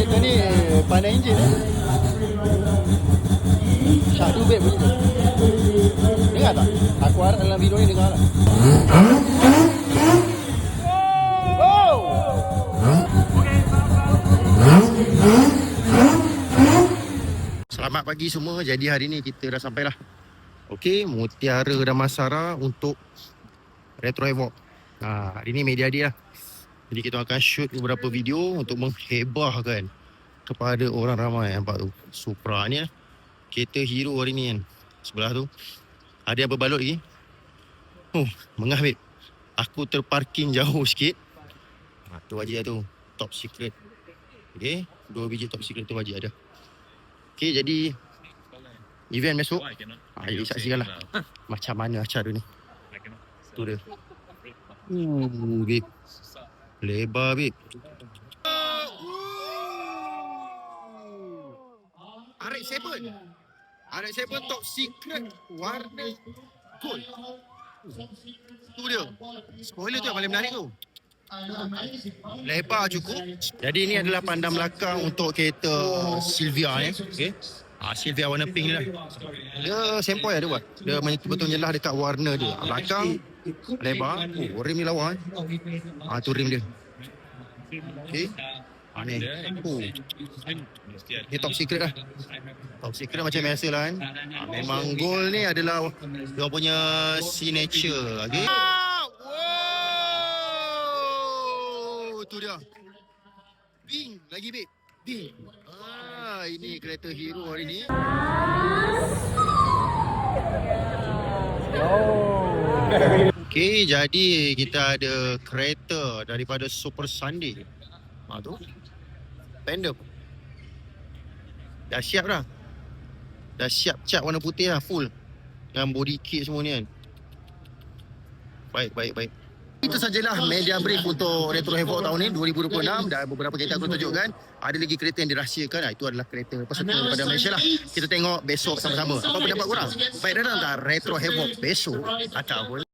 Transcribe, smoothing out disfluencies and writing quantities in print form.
kereta ni pandai enjin Syahdu babe bunyi tu. Dengar tak? Aku harap dalam video ni dengar lah. Oh! Selamat pagi semua. Jadi hari ni kita dah sampai lah. Okey, Mutiara Damansara untuk Retro Havoc. Hari ni media dia lah. Jadi kita akan shoot beberapa video untuk menghebahkan kepada orang ramai. Nampak tu Supra ni lah. Kereta hero hari ni kan. Sebelah tu ada yang berbalut lagi. Mengah babe. Aku terparking jauh sikit. Tu wajib lah tu. Top secret. Okay, 2 biji top secret tu wajib ada. Okay, jadi event besok. Jadi saksikan lah macam mana acara ni. Tu dia. Babe. Lebar babe. RX-7 top secret warna gold. Tu dia. Spoiler tu yang paling menarik tu. Lebar cukup. Jadi ini adalah pandang belakang untuk kereta Silvia ni. Okay. Silvia warna pink ni lah. Dia sempoi lah dia buat. Dia betul-betul nyelah dekat warna dia. Belakang lebar. Rim ni lawa tu rim dia. Okay. Ni. Ni top secret lah. Top secret macam biasa lah kan. Memang gold ni adalah dia punya signature. Okay. Tu dia. Bing lagi babe. Bing. Ini kereta hero hari ni. Okey, jadi kita ada kereta daripada Super Sunday. Tu. Panda. Dah siap dah. Dah siap cat warna putih lah full. Dengan body kit semua ni kan. Baik. Itu sajalah media brief untuk Retro Havoc tahun ni 2026. Dan beberapa kereta aku tunjukkan. Ada lagi kereta yang dirahsiakan. Itu adalah kereta peserta daripada Malaysia lah. Kita tengok besok sama-sama. Apa pendapat korang? Baik datang tak Retro Havoc besok ataupun